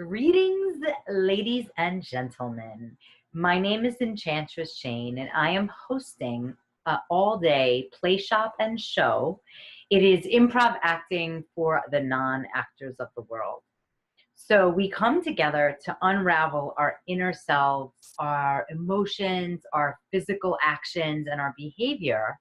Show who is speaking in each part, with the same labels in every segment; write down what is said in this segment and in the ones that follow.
Speaker 1: Greetings, ladies and gentlemen. My name is Enchantress Shane, and I am hosting all-day play shop and show. It is improv acting for the non-actors of the world. So we come together to unravel our inner selves, our emotions, our physical actions, and our behavior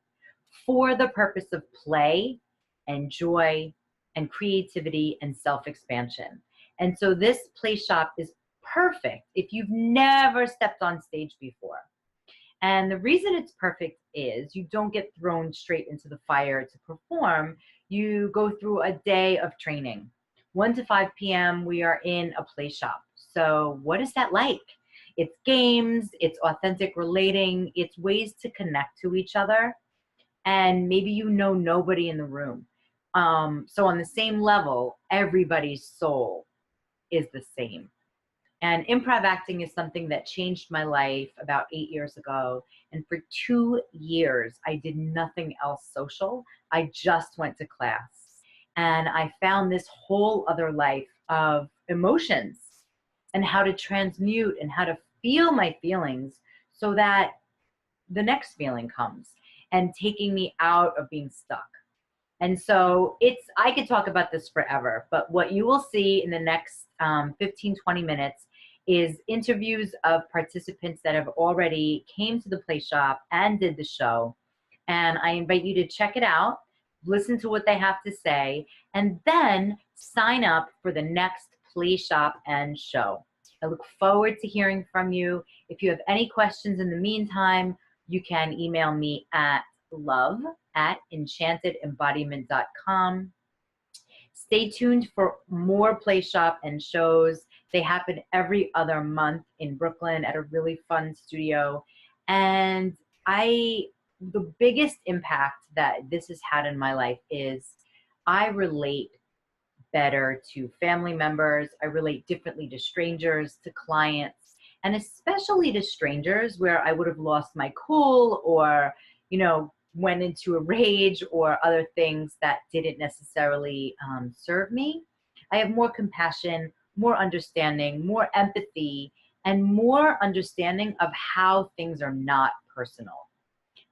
Speaker 1: for the purpose of play and joy and creativity and self-expansion. And so this play shop is perfect if you've never stepped on stage before. And the reason it's perfect is you don't get thrown straight into the fire to perform. You go through a day of training. 1 to 5 p.m. we are in a play shop. So what is that like? It's games, it's authentic relating, it's ways to connect to each other. And maybe you know nobody in the room. So on the same level, everybody's soul is the same. And improv acting is something that changed my life about 8 years ago. And for 2 years, I did nothing else social. I just went to class. And I found this whole other life of emotions and how to transmute and how to feel my feelings so that the next feeling comes and taking me out of being stuck. And so I could talk about this forever, but what you will see in the next 15, 20 minutes is interviews of participants that have already came to the play shop and did the show. And I invite you to check it out, listen to what they have to say, and then sign up for the next play shop and show. I look forward to hearing from you. If you have any questions in the meantime, you can email me at love@enchantedembodiment.com. Stay tuned for more play shop and shows. They happen every other month in Brooklyn at a really fun studio. And the biggest impact that this has had in my life is I relate better to family members. I relate differently to strangers, to clients, and especially to strangers where I would have lost my cool or, went into a rage or other things that didn't necessarily serve me. I have more compassion, more understanding, more empathy, and more understanding of how things are not personal.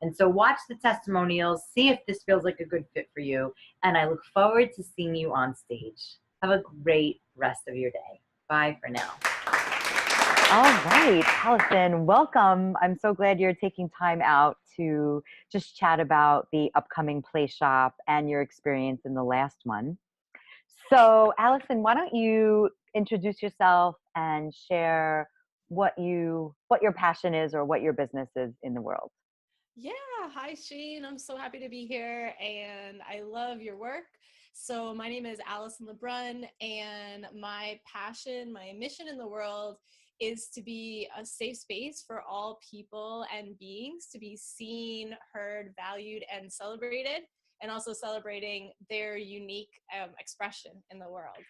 Speaker 1: And so watch the testimonials, see if this feels like a good fit for you, and I look forward to seeing you on stage. Have a great rest of your day. Bye for now.
Speaker 2: All right, Allison, welcome. I'm so glad you're taking time out to just chat about the upcoming play shop and your experience in the last one. So, Allison, why don't you introduce yourself and share what your passion is or what your business is in the world?
Speaker 3: Yeah, hi Shane. I'm so happy to be here and I love your work. So my name is Allison LeBrun and my passion, my mission in the world is to be a safe space for all people and beings to be seen, heard, valued, and celebrated, and also celebrating their unique expression in the world.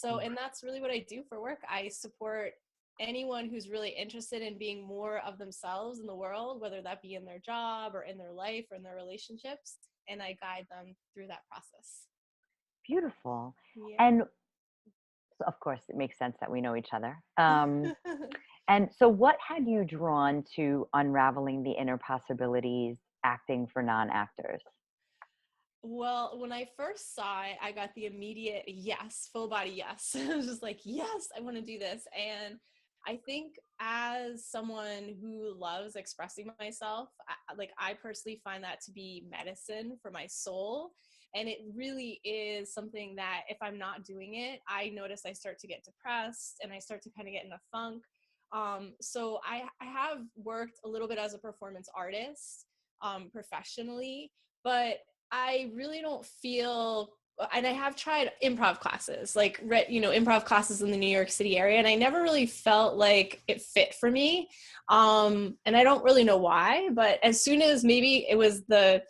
Speaker 3: And that's really what I do for work. I support anyone who's really interested in being more of themselves in the world, whether that be in their job or in their life or in their relationships, and I guide them through that process.
Speaker 2: Beautiful.
Speaker 3: Yeah.
Speaker 2: And so of course, it makes sense that we know each other. And so what had you drawn to unraveling the inner possibilities, acting for non-actors?
Speaker 3: Well, when I first saw it, I got the immediate yes, full body yes. I was just like, yes, I want to do this. And I think as someone who loves expressing myself, I personally find that to be medicine for my soul. And it really is something that if I'm not doing it, I notice I start to get depressed and I start to kind of get in a funk. So I have worked a little bit as a performance artist professionally, but I really don't feel, and I have tried improv classes, improv classes in the New York City area, and I never really felt like it fit for me. And I don't really know why, but as soon as maybe it was the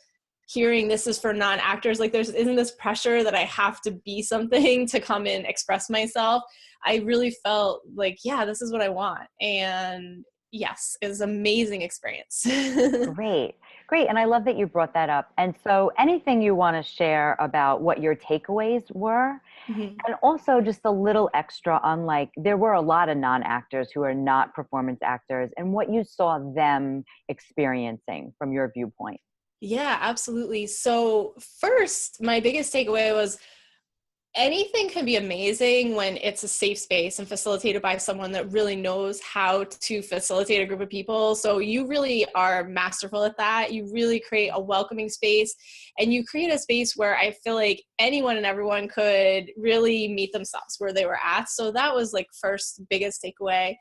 Speaker 3: hearing this is for non-actors, like isn't this pressure that I have to be something to come and express myself, I really felt like, yeah, this is what I want. And yes, it was an amazing experience.
Speaker 2: Great. And I love that you brought that up. And so anything you want to share about what your takeaways were
Speaker 3: Mhm.
Speaker 2: And also just a little extra on, like, there were a lot of non-actors who are not performance actors, and what you saw them experiencing from your viewpoint.
Speaker 3: Yeah, absolutely. So first, my biggest takeaway was anything can be amazing when it's a safe space and facilitated by someone that really knows how to facilitate a group of people. So you really are masterful at that. You really create a welcoming space, and you create a space where I feel like anyone and everyone could really meet themselves where they were at. So that was like first biggest takeaway.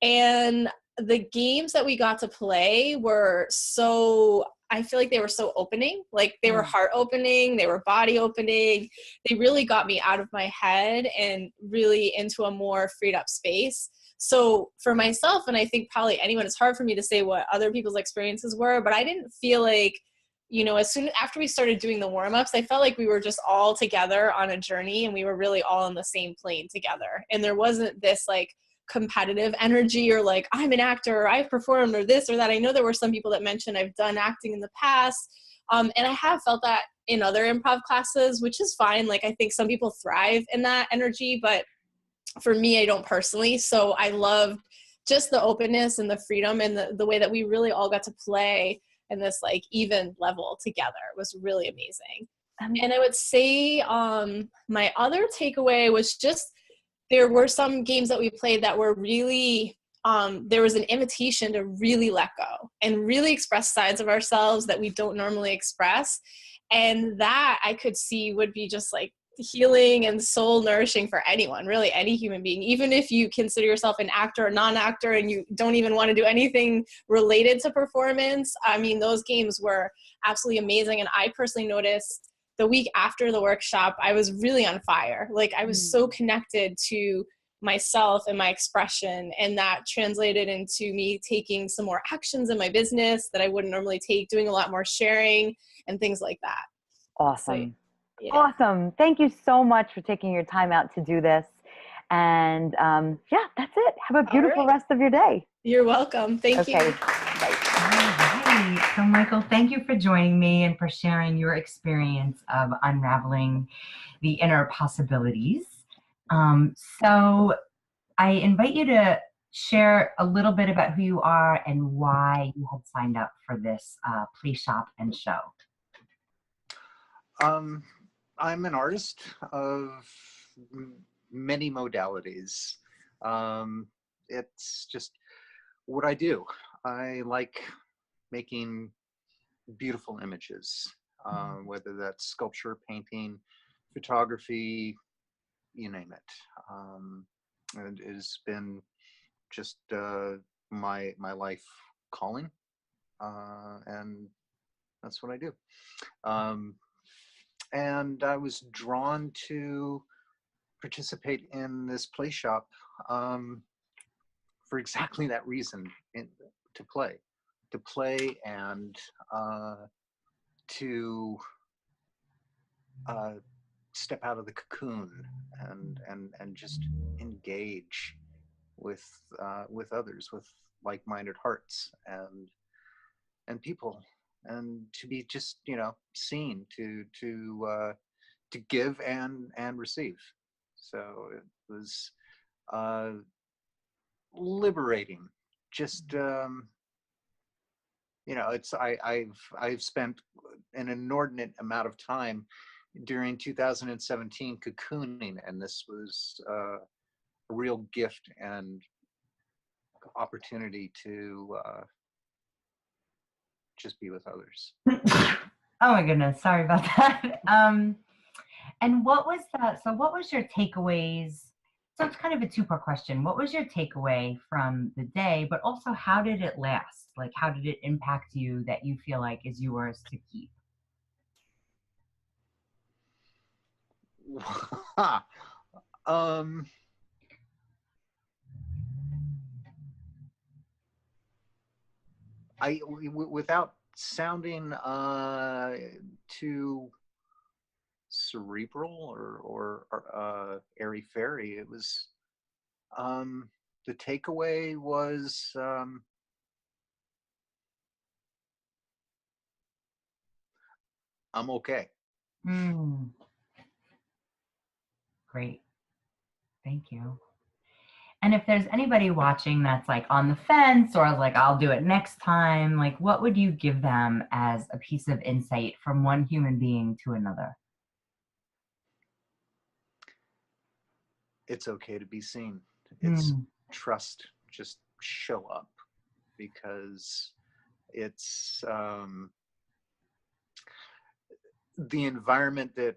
Speaker 3: And the games that we got to play were so, I feel like they were so opening. Like they were
Speaker 2: Mm.
Speaker 3: heart opening, they were body opening. They really got me out of my head and really into a more freed up space. So for myself, and I think probably anyone, it's hard for me to say what other people's experiences were, but I didn't feel like, as soon after we started doing the warm-ups, I felt like we were just all together on a journey, and we were really all on the same plane together. And there wasn't this like competitive energy or like I'm an actor or I've performed or this or that. I know there were some people that mentioned I've done acting in the past, and I have felt that in other improv classes, which is fine. Like I think some people thrive in that energy, but for me, I don't personally. So I loved just the openness and the freedom and the way that we really all got to play in this like even level together. It was really amazing. And I would say my other takeaway was just there were some games that we played that were really there was an invitation to really let go and really express sides of ourselves that we don't normally express, and that I could see would be just like healing and soul nourishing for anyone, really any human being, even if you consider yourself an actor or non-actor and you don't even want to do anything related to performance. I mean, those games were absolutely amazing, and I personally noticed the week after the workshop, I was really on fire. Like I was so connected to myself and my expression, and that translated into me taking some more actions in my business that I wouldn't normally take, doing a lot more sharing and things like that. So,
Speaker 2: Awesome.
Speaker 3: yeah.
Speaker 2: Awesome. Thank you so much for taking your time out to do this. And yeah, that's it. Have a
Speaker 3: All
Speaker 2: beautiful
Speaker 3: right.
Speaker 2: rest of your day.
Speaker 3: You're welcome. Thank
Speaker 2: Okay.
Speaker 3: you.
Speaker 2: Bye.
Speaker 1: All right. So, Michael, thank you for joining me and for sharing your experience of unraveling the inner possibilities. So, I invite you to share a little bit about who you are and why you had signed up for this play shop and show.
Speaker 4: I'm an artist of many modalities. It's just what I do. I like making beautiful images, whether that's sculpture, painting, photography, you name it. It has been just my life calling, and that's what I do. Um, and I was drawn to participate in this play shop for exactly that reason, to play and to uh, step out of the cocoon and just engage with others, with like-minded hearts and people, and to be just seen, to give and receive. So it was uh, liberating. Just it's I've spent an inordinate amount of time during 2017 cocooning, and this was a real gift and opportunity to just be with others.
Speaker 1: Oh my goodness, sorry about that. And what was that? So, what was your takeaways? So, it's kind of a two-part question. What was your takeaway from the day, but also how did it last? Like, how did it impact you that you feel like is yours to keep?
Speaker 4: um, without sounding too cerebral or airy fairy, it was the takeaway was I'm okay.
Speaker 1: Mm, Great. Thank you. And if there's anybody watching that's like on the fence or like, I'll do it next time, like what would you give them as a piece of insight from one human being to another?
Speaker 4: It's okay to be seen. It's
Speaker 1: Mm,
Speaker 4: trust, just show up, because it's the environment that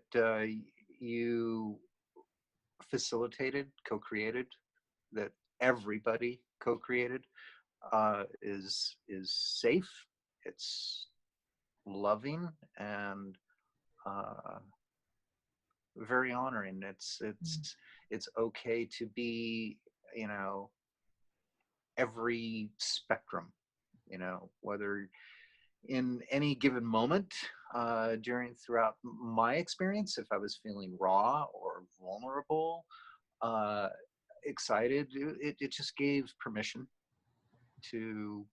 Speaker 4: you facilitated, co-created, that everybody co-created, is safe. It's loving and very honoring. It's okay to be, you know, every spectrum, you know, whether in any given moment throughout my experience, if I was feeling raw or vulnerable, uh, excited, it just gave permission to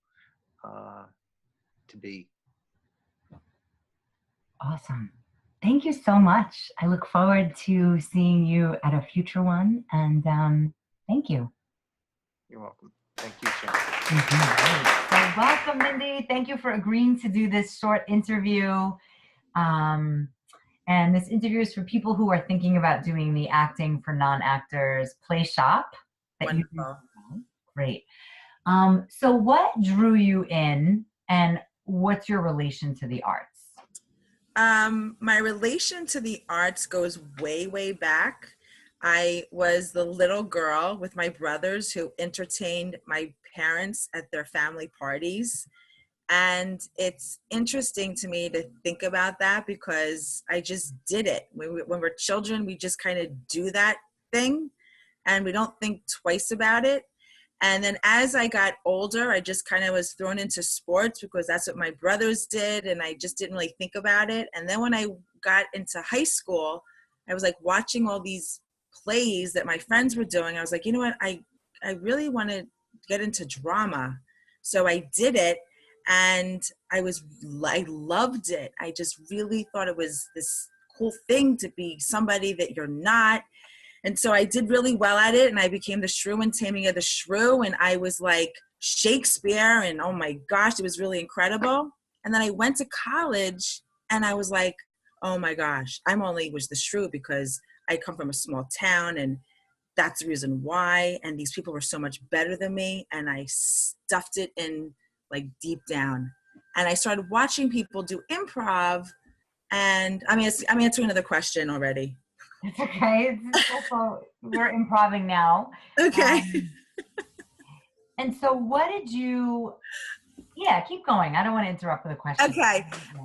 Speaker 4: uh, to be.
Speaker 1: awesome. Thank you so much. I look forward to seeing you at a future one. And thank you.
Speaker 4: You're welcome. Thank you, Shane.
Speaker 1: So welcome, Mindy. Thank you for agreeing to do this short interview. And this interview is for people who are thinking about doing the acting for non-actors play shop.
Speaker 5: Wonderful.
Speaker 1: Great. So what drew you in and what's your relation to the arts?
Speaker 5: My relation to the arts goes way, way back. I was the little girl with my brothers who entertained my parents at their family parties. And it's interesting to me to think about that because I just did it. When we're children, we just kind of do that thing and we don't think twice about it. And then as I got older, I just kind of was thrown into sports because that's what my brothers did. And I just didn't really think about it. And then when I got into high school, I was like watching all these plays that my friends were doing. I was like, you know what? I really want to get into drama. So I did it and I loved it. I just really thought it was this cool thing to be somebody that you're not. And so I did really well at it and I became the shrew in Taming of the Shrew. And I was like Shakespeare and oh my gosh, it was really incredible. And then I went to college and I was like, oh my gosh, was the shrew because I come from a small town and that's the reason why. And these people were so much better than me. And I stuffed it in like deep down. And I started watching people do improv. And I'm answering another question already.
Speaker 1: It's okay. It's also, we're improving now.
Speaker 5: Okay.
Speaker 1: And so what did you, yeah, keep going. I don't want to interrupt with a question.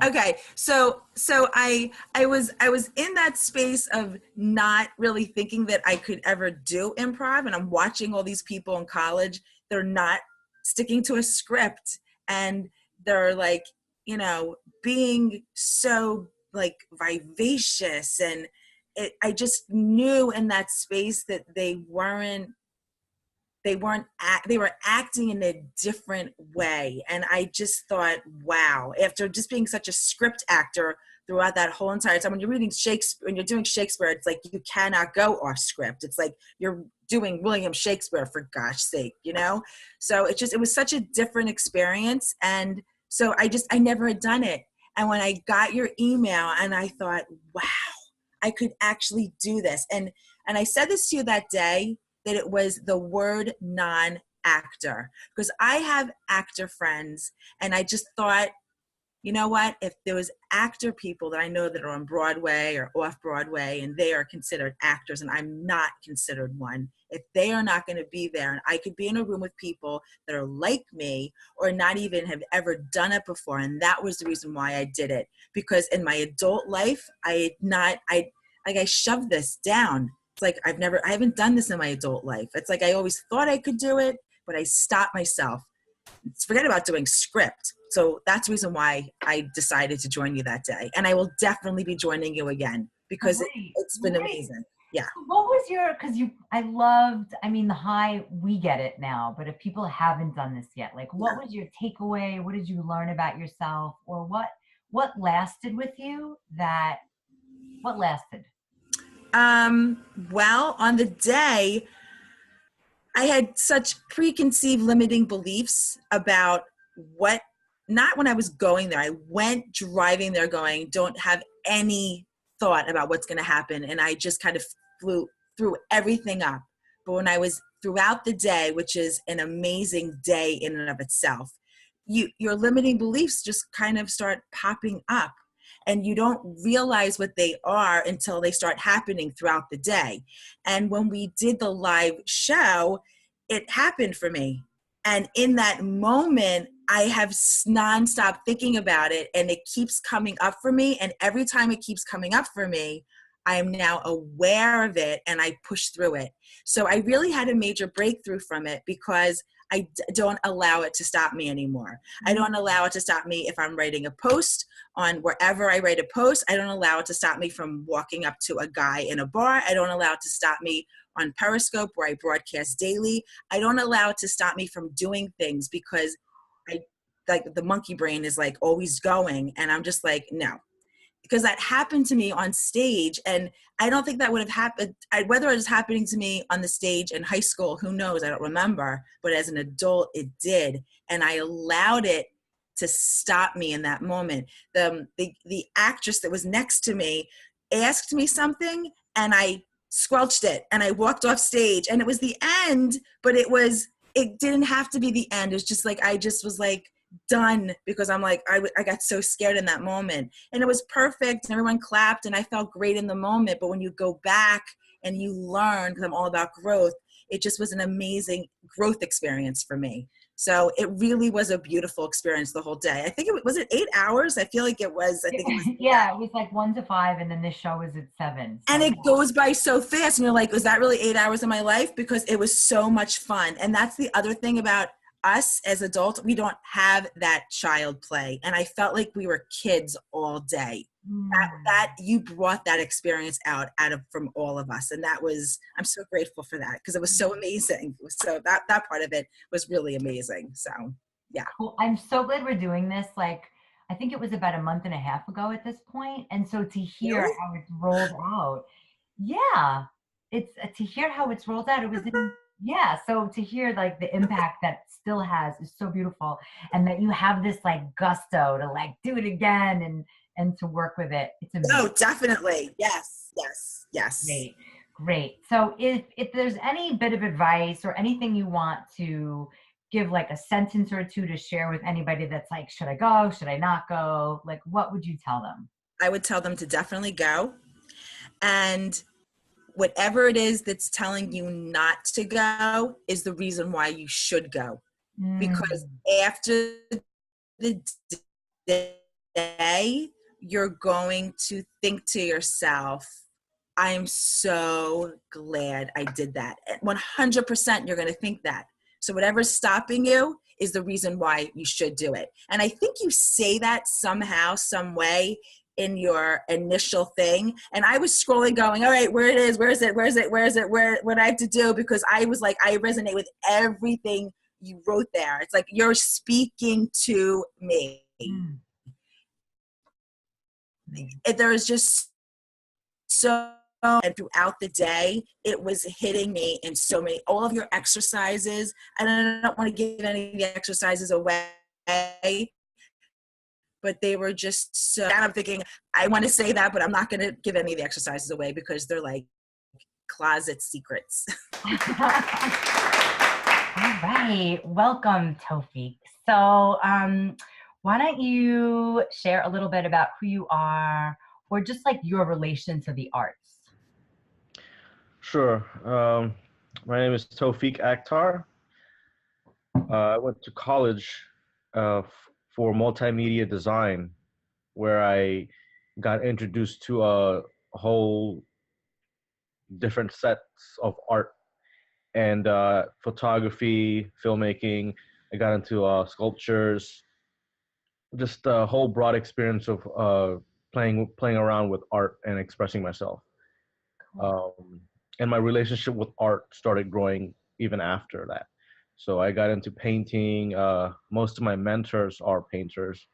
Speaker 5: Okay. So I was in that space of not really thinking that I could ever do improv. And I'm watching all these people in college. They're not sticking to a script and they're like, you know, being so like vivacious and I just knew in that space that they were acting in a different way. And I just thought, wow, after just being such a script actor throughout that whole entire time, when you're reading Shakespeare, when you're doing Shakespeare, it's like, you cannot go off script. It's like you're doing William Shakespeare for gosh sake, you know? So it was such a different experience. And so I never had done it. And when I got your email and I thought, wow, I could actually do this. And I said this to you that day, that it was the word non-actor, because I have actor friends and I just thought, you know what, if there was actor people that I know that are on Broadway or off Broadway and they are considered actors and I'm not considered one, if they are not going to be there and I could be in a room with people that are like me or not even have ever done it before. And that was the reason why I did it, because in my adult life, I shoved this down. It's like I haven't done this in my adult life. It's like I always thought I could do it, but I stopped myself. Forget about doing script. So that's the reason why I decided to join you that day. And I will definitely be joining you again because it's been amazing. Yeah.
Speaker 1: What was the high, we get it now, but if people haven't done this yet, like what was your takeaway? What did you learn about yourself? Or what lasted with you what lasted?
Speaker 5: Well, on the day, I had such preconceived limiting beliefs about what, not when I was going there. I went driving there going, don't have any thought about what's going to happen. And I just kind of threw everything up. But when I was throughout the day, which is an amazing day in and of itself, your limiting beliefs just kind of start popping up. And you don't realize what they are until they start happening throughout the day. And when we did the live show, it happened for me. And in that moment, I have nonstop thinking about it, and it keeps coming up for me. And every time it keeps coming up for me, I am now aware of it and I push through it. So I really had a major breakthrough from it because I don't allow it to stop me anymore. I don't allow it to stop me if I'm writing a post on wherever I write a post. I don't allow it to stop me from walking up to a guy in a bar. I don't allow it to stop me on Periscope where I broadcast daily. I don't allow it to stop me from doing things because like the monkey brain is like always going. And I'm just like, no, because that happened to me on stage. And I don't think that would have happened. Whether it was happening to me on the stage in high school, who knows? I don't remember. But as an adult, it did. And I allowed it to stop me in that moment. The actress that was next to me asked me something and I squelched it and I walked off stage, and it was the end, but it didn't have to be the end. It's just like, I just was like, done, because I'm like, I got so scared in that moment, and it was perfect and everyone clapped and I felt great in the moment. But when you go back and you learn, because I'm all about growth, it just was an amazing growth experience for me. So it really was a beautiful experience the whole day. I think was it 8 hours? I feel like it was. I think it was.
Speaker 1: Yeah, it was like 1 to 5, and then this show was at 7. So.
Speaker 5: And it goes by so fast, and you're like, was that really 8 hours of my life? Because it was so much fun. And that's the other thing about us as adults, we don't have that child play. And I felt like we were kids all day. That you brought that experience out from all of us. And I'm so grateful for that, because it was so amazing. It was that part of it was really amazing. So yeah.
Speaker 1: Cool. I'm so glad we're doing this. Like, I think it was about a month and a half ago at this point. And so to hear
Speaker 5: Really?
Speaker 1: how it's rolled out, yeah, it's to hear how it's rolled out. It was, yeah. So to hear like the impact that still has is so beautiful, and that you have this like gusto to like do it again and to work with it. It's amazing.
Speaker 5: Oh, definitely. Yes.
Speaker 1: Great. So if there's any bit of advice or anything you want to give, like a sentence or two to share with anybody that's like, should I go? Should I not go? Like, what would you tell them?
Speaker 5: I would tell them to definitely go. And whatever it is that's telling you not to go is the reason why you should go. Because after the day, you're going to think to yourself, I am so glad I did that. 100% you're going to think that. So whatever's stopping you is the reason why you should do it. And I think you say that somehow, some way in your initial thing. And I was scrolling going, all right, where it is, what I have to do? Because I was like, I resonate with everything you wrote there. It's like, you're speaking to me. There is just so, and throughout the day, it was hitting me in so many, all of your exercises. And I don't want to give any of the exercises away, but they were just so, and I'm thinking, I want to say that, but I'm not going to give any of the exercises away because they're like closet secrets.
Speaker 1: All right. Welcome, Tawfiq. So why don't you share a little bit about who you are, or just like your relation to the arts?
Speaker 6: Sure. My name is Tawfiq Akhtar. I went to college for multimedia design, where I got introduced to a whole different sets of art and photography, filmmaking. I got into sculptures, just a whole broad experience of playing around with art and expressing myself. And my relationship with art started growing even after that. So I got into painting. Most of my mentors are painters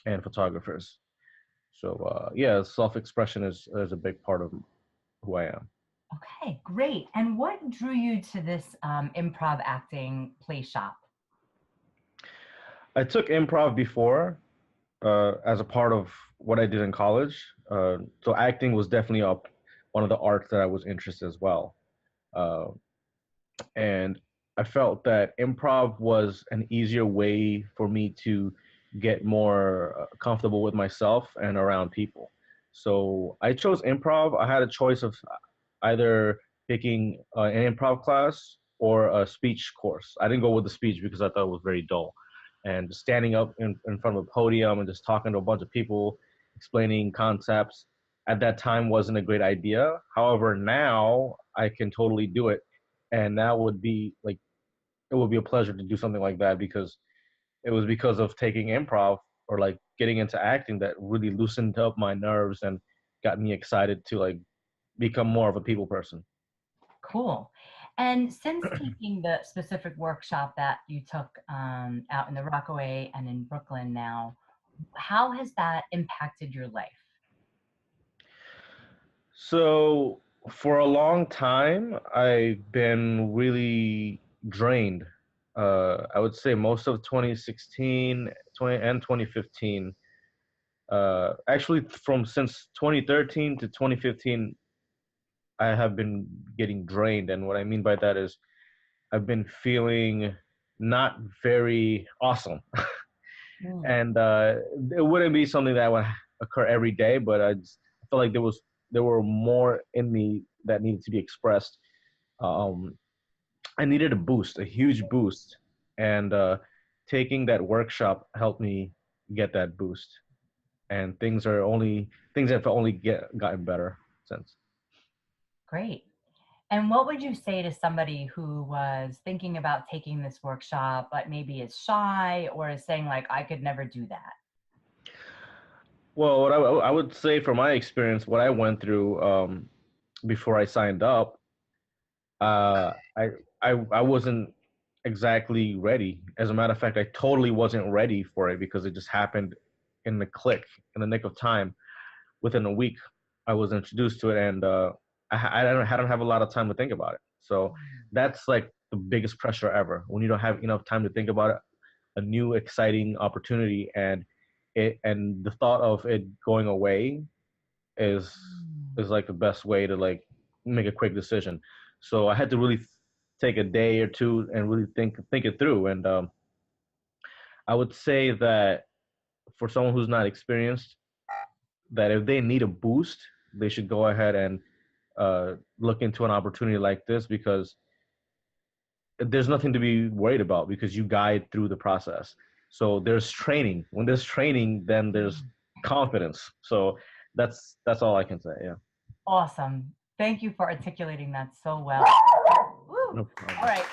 Speaker 6: and photographers. So yeah, self-expression is a big part of who I am.
Speaker 1: Okay, great. And what drew you to this improv acting play shop?
Speaker 6: I took improv before as a part of what I did in college. So acting was definitely one of the arts that I was interested as well. Uh, and I felt that improv was an easier way for me to get more comfortable with myself and around people. So I chose improv. I had a choice of either picking an improv class or a speech course. I didn't go with the speech because I thought it was very dull. And standing up in front of a podium and just talking to a bunch of people, explaining concepts at that time wasn't a great idea. However, now I can totally do it. And that would be like, it would be a pleasure to do something like that because it was because of taking improv or like getting into acting that really loosened up my nerves and got me excited to like become more of a people person.
Speaker 1: Cool. And since taking the specific workshop that you took out in the Rockaway and in Brooklyn now, how has that impacted your life?
Speaker 6: So for a long time, I've been really drained. I would say most of 2016, 2015. Actually, from since 2013 to 2015, I have been getting drained. And what I mean by that is I've been feeling not very awesome.
Speaker 1: Mm.
Speaker 6: And it wouldn't be something that would occur every day, but I felt like there were more in me that needed to be expressed. Um, I needed a boost, a huge boost, and taking that workshop helped me get that boost. And things have only gotten better since.
Speaker 1: Great. And what would you say to somebody who was thinking about taking this workshop, but maybe is shy or is saying like, I could never do that?
Speaker 6: Well, what I would say from my experience, what I went through before I signed up, uh, I, I wasn't exactly ready. As a matter of fact, I totally wasn't ready for it because it just happened in in the nick of time. Within a week, I was introduced to it, and I don't have a lot of time to think about it. So that's like the biggest pressure ever when you don't have enough time to think about it, a new exciting opportunity, and the thought of it going away is like the best way to like make a quick decision. So I had to really take a day or two and really think it through. And I would say that for someone who's not experienced, that if they need a boost, they should go ahead and look into an opportunity like this because there's nothing to be worried about because you guide through the process. So there's training. When there's training, then there's confidence. So that's all I can say. Yeah.
Speaker 1: Awesome. Thank you for articulating that so well. Woo.
Speaker 6: No problem.
Speaker 1: All right.